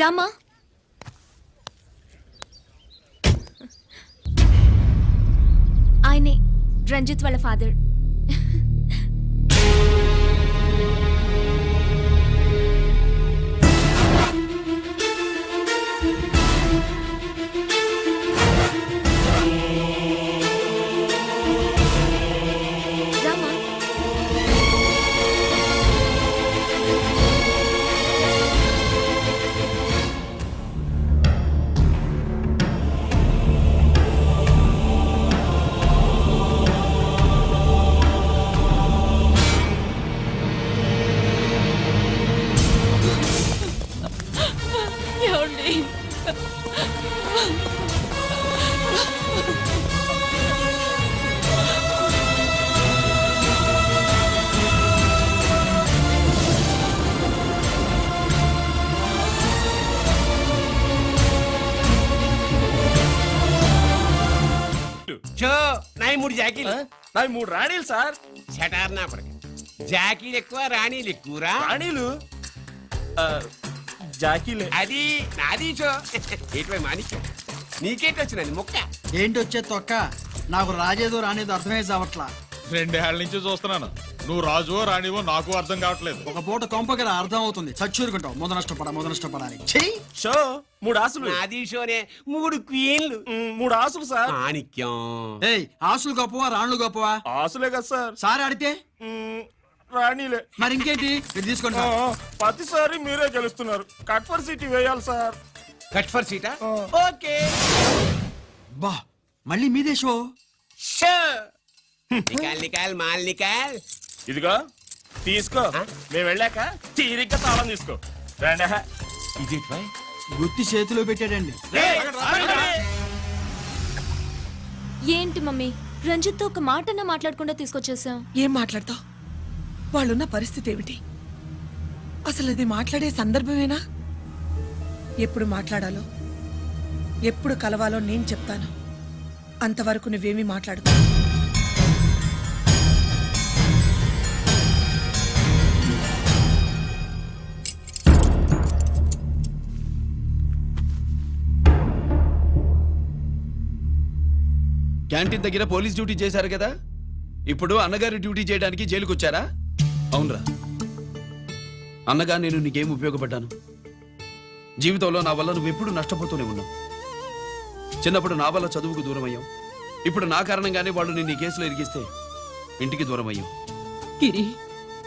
రామా, ఆయనే రంజిత్ వాళ్ళ ఫాదర్. మూడు జాకీలు నావి 3 రాణీలు సార్. షటార్ నా పడక. జాకీలు ఎక్కువ రాణీలు ఎక్కువరా? రాణీలు జాకీలే. అది నాది షో. ఏటివై మాణిక్యం నీకేంటి వచ్చినది మొక్క? ఏంటి వచ్చే తొక్క? నాకు రాజేదో రానేదో అర్థమే చావట్లా. 2 ఏళ్ల నుంచి చూస్తున్నాను. నువ్వు రాజువో రాణివో నాకు అర్థం కావట్లేదు. ఒక పూట కొంపగల అర్థం అవుతుంది. చచ్చూరుకుంటావు. ముద నష్టపడాలి. చెయ్యి షో 3 ఆసులు. నాది షోనే 3 క్వీన్లు. 3 ఆసులు సార్. మాణిక్యం. ఏయ్, ఆసులు గొప్పవా రాణులు గొప్పవా? ఆసులే కదా సార్. సారి ఆడితే రాణీలే. మరి ఇంకేంటి? మీరు తీసుకోండి. ప్రతిసారి మీరే గెలుస్తున్నారు. కట్ ఫర్ సిటీ వేయాలి సార్. కట్ ఫర్ సీటా? ఓకే. బా, మళ్ళీ మీదే షో. షో నికాల్ నికాల్ మాల్ నికాల్. ఇదిగో తీసుకో. మేము వెళ్ళాక తీరిగ్గా తాళం తీసుకో. రండి. ఇది గుత్తి చేతిలో పెట్టాడండి. ఏంటి మమ్మీ, రంజిత్ తో ఒక మాటన్నా మాట్లాడకుండా తీసుకొచ్చేసాం. ఏం మాట్లాడతావు? వాళ్ళున్న పరిస్థితి ఏమిటి? అసలు అది మాట్లాడే సందర్భమేనా? ఎప్పుడు మాట్లాడాలో, ఎప్పుడు కలవాలో నేను చెప్తాను. అంతవరకు నువ్వేమీ మాట్లాడుకో. క్యాంటీన్ దగ్గర పోలీస్ డ్యూటీ చేశారు కదా, ఇప్పుడు అన్నగారి డ్యూటీ చేయడానికి జైలుకు వచ్చారా? అవునరా. అన్నగా నేను నీకేం ఉపయోగపడ్డాను? జీవితంలో నా వల్ల నువ్వెప్పుడు నష్టపోతూనే ఉన్నావు. చిన్నప్పుడు నా వల్ల చదువుకు దూరం అయ్యావు. ఇప్పుడు నా కారణంగానే వాళ్ళు నిన్ను ఈ కేసులో ఇరిగిస్తే ఇంటికి దూరం అయ్యావు.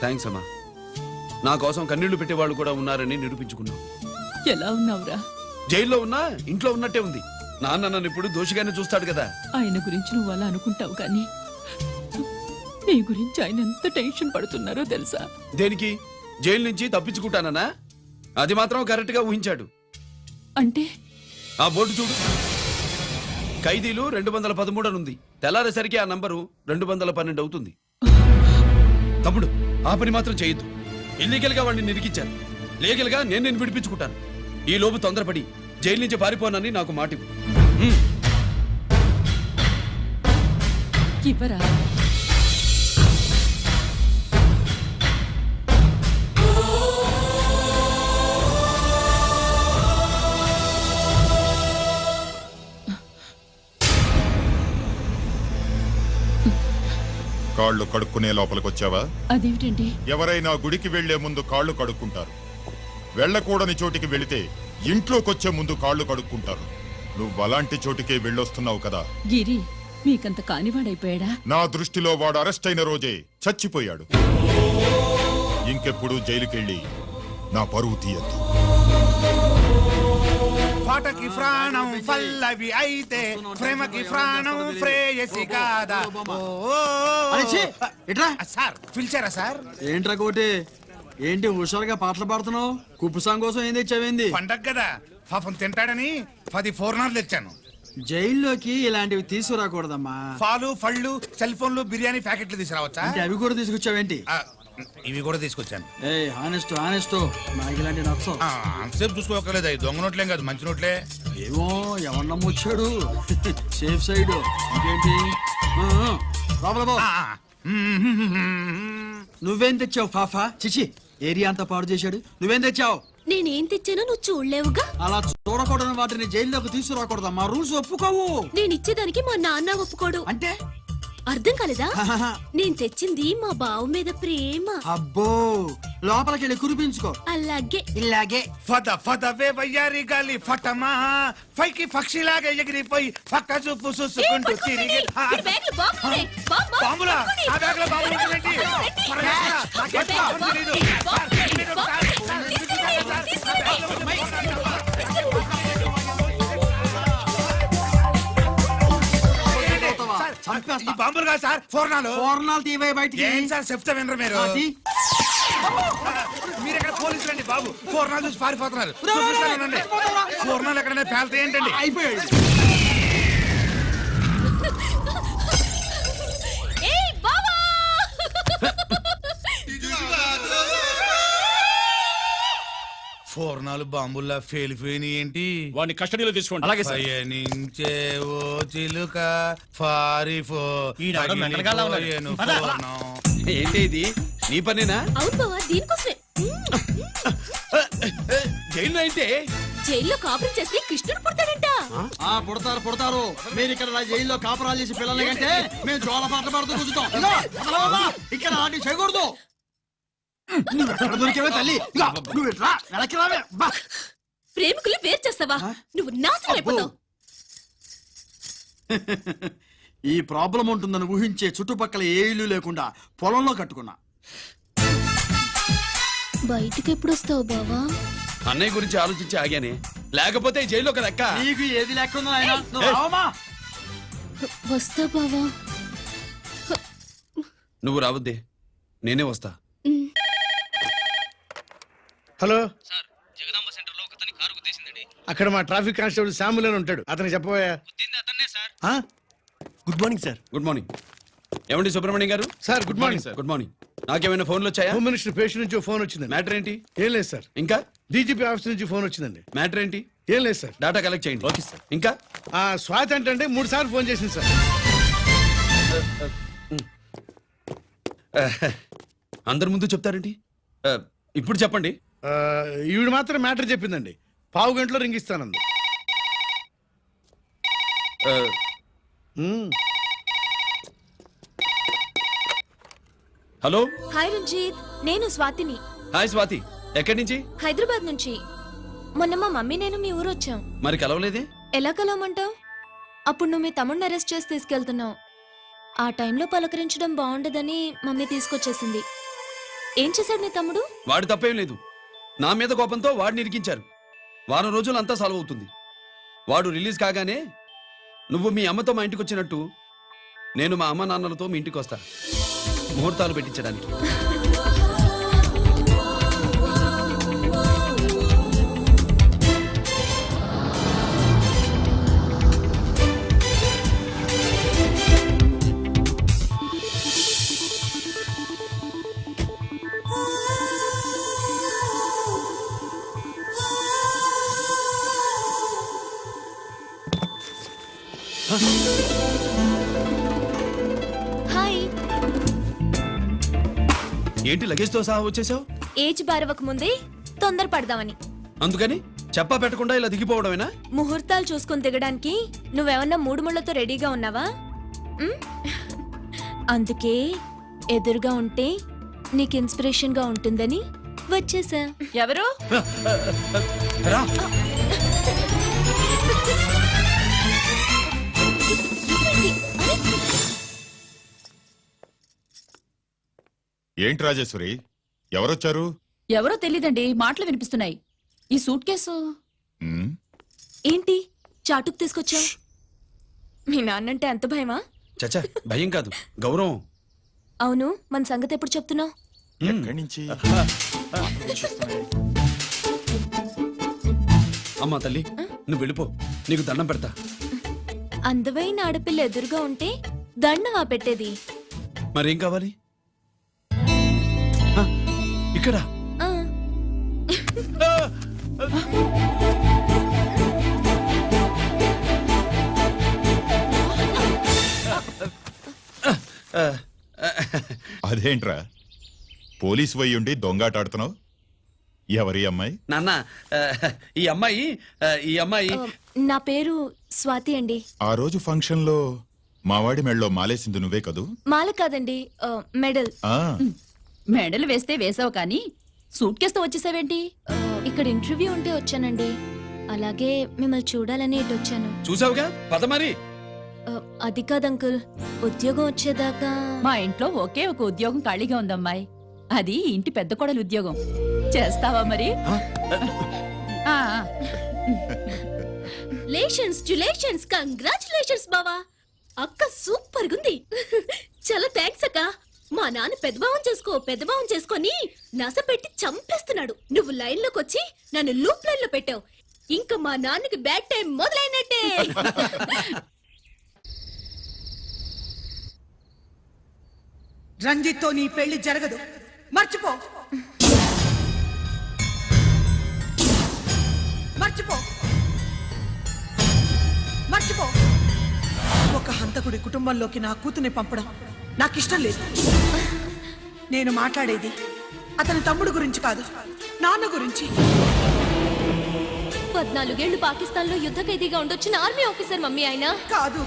థ్యాంక్స్ అమ్మా. నా కోసం కన్నీళ్లు పెట్టేవాళ్ళు కూడా ఉన్నారని నిరూపించుకున్నావు. ఎలా ఉన్నావురా? జైల్లో ఉన్నా ఇంట్లో ఉన్నట్టే ఉంది. నాన్న నన్ను ఇప్పుడు దోషిగానే చూస్తాడు కదా. ఆయన గురించి నువ్వు అలా అనుకుంటావు కానీ నీ గురించి ఆయన ఎంత టెన్షన్ పడుతున్నారో తెలుసా? దేనికి? జైలు నుంచి తప్పించుకుంటానన్నా? అది మాత్రం కరెక్ట్ గా ఊహించాడు. అంటే ఆ బోర్డు చూడు. ఖైదీలు 213 అని ఉంది. తెల్లారేసరికి ఆ నంబరు 212 అవుతుంది. తమ్ముడు, ఆ పని మాత్రం చేయొద్దు. ఇల్లీగల్ గా వాడిని నిరికించాను. లీగల్ గా నేను విడిపించుకుంటాను. ఈ లోపు తొందరపడి జైలు నుంచి పారిపోనని నాకు మాట ఇవ్వు. ఇవ్వరా? కాళ్ళు కడుక్కునే లోపలికొచ్చావా? అదేమిటండి? ఎవరైనా గుడికి వెళ్లే ముందు కాళ్ళు కడుక్కుంటారు. వెళ్ళకూడని చోటికి వెళితే ఇంట్లోకొచ్చే ముందు కాళ్ళు కడుక్కుంటారు. నువ్వు అలాంటి చోటికే వెళ్ళొస్తున్నావు కదా. గిరి మీకంత కానివాడైపోయాడా? నా దృష్టిలో వాడు అరెస్ట్ అయిన రోజే చచ్చిపోయాడు. ఇంకెప్పుడు జైలుకెళ్ళి నా పరువు తీయద్దు. పాటకి ప్రాణం పల్లవి అయితే ప్రేమకి ప్రాణం ప్రేయసి కాదా? సార్ పిలిచారా సార్? ఏంట్రా కోటి, ఏంటి హుషారుగా పాటలు పాడుతున్నావు? కుప్పు సాంగ్ కోసం ఏం తెచ్చావేంది? పండగ కదా, పాపం తింటాడని 10 4 తెచ్చాను. జైల్లోకి ఇలాంటివి తీసుకురాకూడదమ్మా. పాలు పళ్ళు సెల్ ఫోన్లు బిర్యానీ ప్యాకెట్లు తీసుకురావచ్చా? అంటే అవి కూడా తీసుకొచ్చావేంటి? ఇవి కూడా తీసుకొచ్చాను. హానెస్ట్ నాకు ఇలాంటి నచ్చవు. అంతసేపు చూసుకోకలేదు. అవి దొంగ నోట్లేం కాదు, మంచి నోట్లే. ఏమో ఎవరు నమ్మొచ్చాడు. Safe side. ఇంకేంటి? నువ్వేం తెచ్చావు ఫాఫా? చిచి, ఏరియా అంతా పాడు చేశాడు. నువ్వేం తెచ్చావు? నేనేం తెచ్చానో నువ్వు చూడలేవుగా. అలా చూడకూడని వాటిని జైల్లోకి తీసుకురాకూడదు. మా రూల్స్ ఒప్పుకోవు. నేనిచ్చేదానికి మా నాన్న ఒప్పుకోడు. అంటే అర్థం కాలేదా? నేను తెచ్చింది మా బావు మీద ప్రేమ. అబ్బో, లోపలికి వెళ్ళి కురిపించుకో. అలాగే ఇలాగే ఫద ఫదవే వయ్యారి గాలి ఫటమా పైకి పక్షిలాగా ఎగిరిపోయి పక్క చూపు చూసుకుంటూ తిరిగి బాంబులా ఆ బ్యాగ్ లో బాంబులు ఉంటుందేంటి? పరమేశ్వరా, నాకేం బాంబులు తెలీదు. ఈ బాంబులు కాదు సార్, ఫోర్నాలు. పూర్ణాలు తీవే బయటికి. ఏం సార్ చెప్తా వినరు మీరు? అది మీరు ఎక్కడ పోలీసులు అండి బాబు? ఫోర్నాలు చూసి పారిపోతున్నారు. చూపిస్తానండి. ఫోర్నాలు ఎక్కడైనా పేల్తే ఏంటండి? అయిపోయాడు. ఏయ్ బావా! ఫోర్నాలు బాంబుల్లా ఫేలిపోయినాయి ఏంటి? వాడిని కస్టడీలో తీసుకోండి. అలాగే సార్. పయనించే ఓ చిలుక ఫారిఫో ఈనాడు మెంటల్గాళ్ళ ఉన్నాడు. పగిలిపోయేను పద. ఫోర్నం. ఏంటి ఇది నీ పనేనా? అవును బావా, దీనికోసమే. జైల్లో అయితే జైల్లో కాపురం చేస్తే కృష్ణుడు పుడతాడంట. పుడతారు. మీరు ఇక్కడ నా జైల్లో కాపురాలు చేసి పిల్లల్ని కంటే మేము జోల పాటలు పాడుతూ కూర్చుంటాం. ఇదిగో, వదలవా? ఇక్కడ అలాంటివి చేయకూడదు. నువ్వు ఎక్కడ దొరికేవే తల్లి? ఇదిగో, నువ్వు ఇట్రా, వెనక్కి రావే. బా. ప్రేమికులు వేరు చేస్తావా? నువ్వు నాశనం అయిపోతావు. ఈ ప్రాబ్లం ఉంటుందని ఊహించే చుట్టుపక్కల ఏ ఇల్లు లేకుండా పొలంలో కట్టుకున్నా. బయటికి ఎప్పుడు వస్తావు బావా? అన్నయ్య గురించి ఆలోచించి ఆగానే, లేకపోతే ఈ జైల్లో కదా అక్క. నీకు ఏది లేకుండా ఆయన నువ్వు రావమ్మా. వస్తా బావా. నువ్వు రావద్దే, నేనే వస్తా. హలో అక్కడ మా ట్రాఫిక్ కానిస్టేబుల్ శామ్యుల్ అని ఉంటాడు, అతనికి చెప్పబోయా. Good morning sir. Good morning. ఏమండి సుబ్రహ్మణ్యం గారు? Sir good morning sir. Good morning. నాకేమైనా ఫోన్లు వచ్చాయా? హోమ్ మినిస్టర్ పేషెంట్ నుంచి ఫోన్ వచ్చిందండి. మ్యాటర్ ఏంటి? ఏం లేదు సార్. ఇంకా డీజీపీ ఆఫీస్ నుంచి ఫోన్ వచ్చిందండి. మ్యాటర్ ఏంటి? ఏం లేదు సార్. డేటా కలెక్ట్ చేయండి. Okay sir. ఇంకా ఆ స్వాతి అంటే 3 సార్లు ఫోన్ చేసింది సార్. అందరి ముందు చెప్తారేంటి? ఇప్పుడు చెప్పండి. ఈవిడ మాత్రం మ్యాటర్ చెప్పిందండి. పావు గంటలో రింగ్ ఇస్తానంది. హలో. హాయ్ రంజిత్, నేను స్వాతిని. హాయ్ స్వాతి. ఎక్కడి నుంచి? హైదరాబాద్ నుంచి. మొన్న మా మమ్మీ నేను మీ ఊరు వచ్చాం. మరి కలవలేదే? ఎలా కలవమంటావు? అప్పుడు నువ్వు మీ తమ్ముడిని అరెస్ట్ చేసి తీసుకెళ్తున్నావు. ఆ టైంలో పలకరించడం బాగుండదని మమ్మీ తీసుకొచ్చేసింది. ఏం చేశాడు నీ తమ్ముడు? వాడి తప్పేం లేదు. నా మీద కోపంతో వాడిని ఇరికించారు. వారం రోజులు అంతా సాల్వ్ అవుతుంది. వాడు రిలీజ్ కాగానే నువ్వు మీ అమ్మతో మా ఇంటికి వచ్చినట్టు నేను మా అమ్మ నాన్నలతో మీ ఇంటికి వస్తా, ముహూర్తాలు పెట్టించడానికి. హాయ్. ఏంటి లగేజ్తో సహా వచ్చేసావు? ఏజ్ బారవక ముందే తొందర పడదామని. అందుకని చెప్పా పెట్టకుండా ఇలా దిగిపోవడమేనా? ముహూర్తాలు చూసుకొని దిగడానికి నువ్వేమన్నా 3 ముళ్ళతో రెడీగా ఉన్నావా? ఉమ్? అందుకే ఎదురుగా ఉంటే నీకు ఇన్స్పిరేషన్ గా ఉంటుందని వచ్చేసా. ఎవరు? రా. ఏంటి రాజేశ్వరి, ఎవరొచ్చారు? ఎవరో తెలీదండి, మాటలు వినిపిస్తున్నాయి. ఈ సూట్ కేసు ఉమ్, ఏంటి చాటుకు తీసుకొచ్చావు? మీ నాన్నంటే అంత భయమా? చచ్చా, భయం కాదు, గౌరవం. అవును, మన సంగతి ఎప్పుడు చెప్తున్నావు? ఎక్కడి నుంచి? అమ్మా తల్లి, నువ్వు వెళ్ళిపో, నీకు దండం పెడతా. అందమైన ఆడపిల్ల ఎదురుగా ఉంటే దండవా పెట్టేది? మరేం కావాలి? ఆ, ఇక్కడ ఆ. అదేంట్రా, పోలీసు వయ్యుండి దొంగాట ఆడుతున్నావు? ఎవరి అమ్మాయి? నాన్న ఈ అమ్మాయి నా పేరు స్వాతి అండి. ఆ రోజు ఫంక్షన్ లో మావాడి మెళ్ళలో మాలేసింది నువ్వే కదూ? మాల కాదండి, మెడల్. ఆ, మెడలు వేస్తే వేసావు కానీ సూట్ కేసుతో వచ్చేసావేంటి? ఇక్కడ ఇంటర్వ్యూ ఉంటే వచ్చానండి. అలాగే మిమ్మల్ని చూడాలని ఇటు వచ్చాను. చూసావుగా పద మరి. అది కాదు అంకుల్, ఉద్యోగం వచ్చేదాకా మా ఇంట్లో ఒకే ఒక ఉద్యోగం ఖాళీగా ఉందమ్మాయి. అది ఇంటి పెద్ద కోడలు ఉద్యోగం. చేస్తావా మరి? ఆ, లేషన్స్ కంగ్రాచులేషన్స్ బావా. అక్క సూపర్ గుంది. చాలా థ్యాంక్స్ అక్క. మా నాన్న పెద్దభావం చేసుకొని నస పెట్టి చంపేస్తున్నాడు. నువ్వు లైన్ లోకి వచ్చి నన్ను లూప్ లైన్ లో పెట్టావు. ఇంకా మా నాన్నకి బ్యాడ్ టైం మొదలైనట్టే. రంజిత్ తో నీ పెళ్లి జరగదు, మర్చిపో. మర్చిపో మర్చిపో. ఒక హంతకుడి కుటుంబంలోకి నా కూతుర్ని పంపడం నాకిష్టం లేదు. నేను మాట్లాడేది అతని తమ్ముడు గురించి కాదు, నాన్న గురించి. 14 ఏళ్లు పాకిస్తాన్ లో యుద్ధ ఖైదీగా ఉండొచ్చిన ఆర్మీ ఆఫీసర్ మమ్మీ ఆయన. కాదు,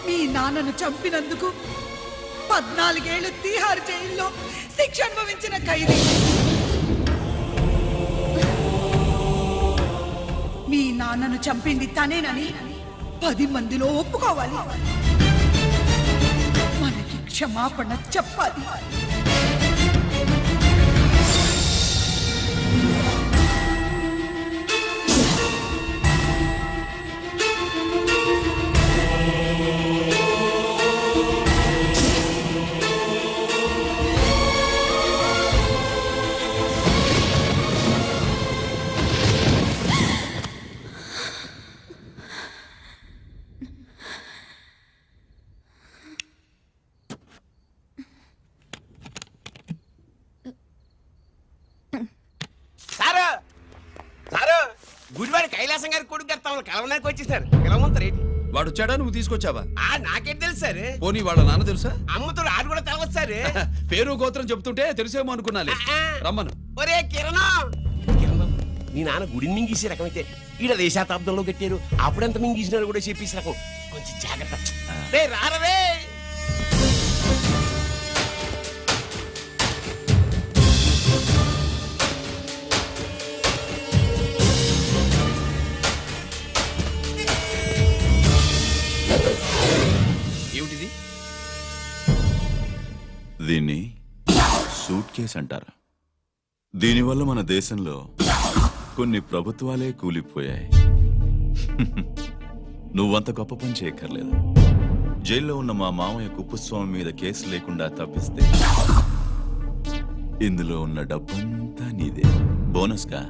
మీ నాన్నను చంపినందుకు 14 ఏళ్లు తీహార్ జైల్లో శిక్ష అనుభవించిన ఖైదీ. మీ నాన్నను చంపింది తనేనని 10 మందిలో ఒప్పుకోవాలి. మనకి క్షమాపణ చెప్పాలి. గుడివాడి కైలాసం గారి కొడుకు గారు తమను కలవడానికి వచ్చేసారు. పిలవమంటారు ఏంటి? వాడు వచ్చాడా, నువ్వు తీసుకొచ్చావా? నాకేం తెలుసు సార్. పోనీ వాళ్ళ నాన్న తెలుసా? అమ్మతో ఆడు కూడా తెలవచ్చు సార్. పేరు గోత్రం చెప్తుంటే తెలిసేమో అనుకున్నాలే. రమ్మను. ఒరే కిరణం, నీ నాన్న గుడిని మింగేసే రకమైతే ఈడ 10వ శతాబ్దంలో కట్టారు. అప్పుడెంత మింగేసినారు కూడా చెప్పేసి రకం. కొంచెం జాగ్రత్త. రే రారవే. ఏమిటిది? దీన్ని సూట్ కేస్ అంటారు. దీనివల్ల మన దేశంలో కొన్ని ప్రభుత్వాలే కూలిపోయాయి. నువ్వంత గొప్ప పని చేయక్కర్లేదు. జైల్లో ఉన్న మా మామయ్య కుప్పస్వామి మీద కేసు లేకుండా తప్పిస్తే ఇందులో ఉన్న డబ్బంతా నీదే. బోనస్గా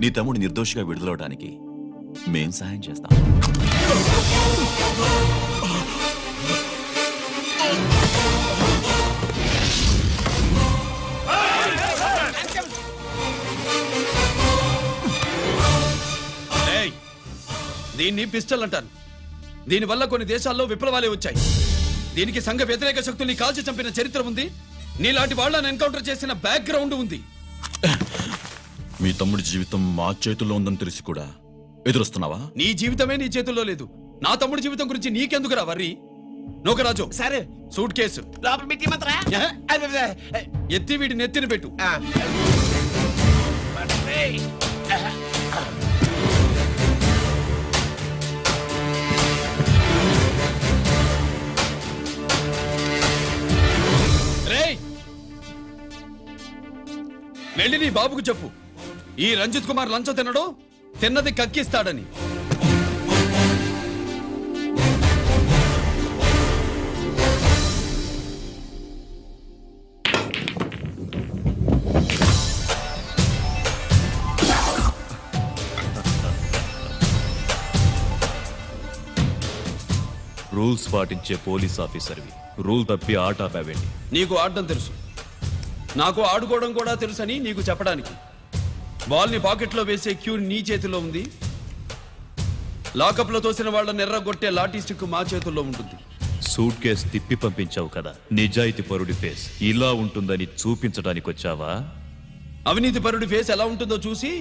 నీ తమ్ముడు నిర్దోషిగా విడుదలవడానికి మేం సాయం చేస్తాం. దీన్ని పిస్టల్ అంటారు. దీనివల్ల కొన్ని దేశాల్లో విప్లవాలే వచ్చాయి. దీనికి సంఘ వ్యతిరేక శక్తుల్ని కాల్చి చంపిన చరిత్ర ఉంది. నీలాంటి వాళ్ళని ఎన్కౌంటర్ చేసిన బ్యాక్గ్రౌండ్ ఉంది. మీ తమ్ముడి జీవితం మా చేతుల్లో ఉందని తెలిసి కూడా ఎదురొస్తున్నావా? నీ జీవితమే నీ చేతుల్లో లేదు. నా తమ్ముడి జీవితం గురించి నీకెందుకురా వర్రీ? నోకరాజు సరే, సూట్ కేసు లోపల పెట్టి మంత్రా ఎత్తి వీడి నెత్తిని పెట్టు. వెళ్ళి నీ బాబుకు చెప్పు, ఈ రంజిత్ కుమార్ లంచం తినడు, తిన్నది కక్కిస్తాడని. రూల్స్ పాటించే పోలీస్ ఆఫీసర్వి రూల్ తప్పి ఆట ఆపావేంటి? నీకు ఆడడం తెలుసు, నాకు ఆడుకోవడం కూడా తెలుసని నీకు చెప్పడానికి. బాల్ని పాకెట్లో వేసే క్యూ నీ చేతిలో ఉంది. లాకప్లో తోసిన వాళ్ళని ఎర్రగొట్టే లాఠీ స్టిక్ మా చేతుల్లో ఉంటుంది. సూట్ కేస్ తిప్పి పంపించావు కదా, నిజాయితీ పరుడి ఫేస్ ఇలా ఉంటుందని చూపించడానికి వచ్చావా? అవినీతి పరుడి ఫేస్ ఎలా ఉంటుందో చూసి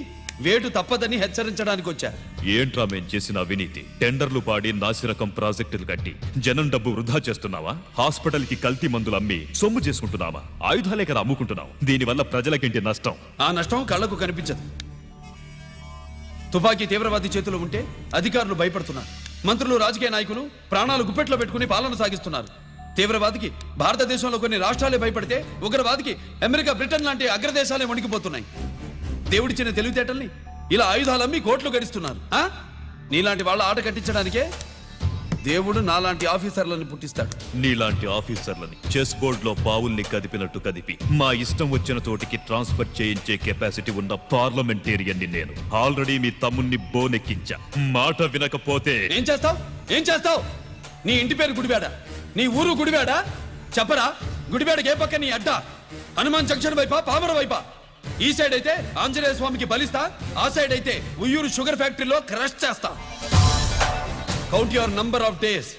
వేటు తప్పదని హెచ్చరించడానికి వచ్చా. ఏంట్రా మేం చేసిన అవినీతి? టెండర్లు పాడి నాసిరకం ప్రాజెక్టులు కట్టి జనం డబ్బు వృధా చేస్తున్నావా? హాస్పిటల్ కి కల్తీ మందులు అమ్మి సొమ్ము చేసుకుంటున్నావా? ఆయుధాలే కదా అమ్ముకుంటున్నావు. దీనివల్ల ప్రజలకేంటి నష్టం? ఆ నష్టం కళ్ళకు కనిపించదు. తుపాకీ తీవ్రవాది చేతిలో ఉంటే అధికారులు భయపడుతున్నారు. మంత్రులు, రాజకీయ నాయకులు ప్రాణాలు గుప్పెట్లో పెట్టుకుని పాలన సాగిస్తున్నారు. తీవ్రవాదికి భారతదేశంలో కొన్ని రాష్ట్రాలే భయపడితే ఉగ్రవాదికి అమెరికా, బ్రిటన్ లాంటి అగ్రదేశాలే వణికిపోతున్నాయి. దేవుడిచ్చిన తెలివితేటల్ని ఇలా ఆయుధాలమ్మి కోట్లు గడిస్తున్నారు. నీలాంటి వాళ్ళ ఆట కట్టించడానికే దేవుడు నాలాంటి ఆఫీసర్లను పుట్టిస్తాడు. నీలాంటి ఆఫీసర్లని చెస్ బోర్డ్ లో పావుల్ని కదిపినట్టు కదిపి మా ఇష్టం వచ్చిన చోటికి ట్రాన్స్ఫర్ చేయించే కెపాసిటీ ఉన్న పార్లమెంటేరియన్ ని నేను. ఆల్రెడీ మీ తమ్ముణ్ణి బోనెక్కించా. మాట వినకపోతే ఏం చేస్తావు? నీ ఇంటి పేరు గుడివాడ, నీ ఊరు గుడివాడ. చెప్పరా, గుడివాడకి ఏ పక్క నీ అడ్డ? హనుమాన్ జంక్షన్ వైపా, పామర వైపా? ఈ సైడ్ అయితే ఆంజనేయ స్వామికి బలిస్తా, ఆ సైడ్ అయితే ఉయ్యూరు షుగర్ ఫ్యాక్టరీలో క్రష్ చేస్తా. Count your number of days.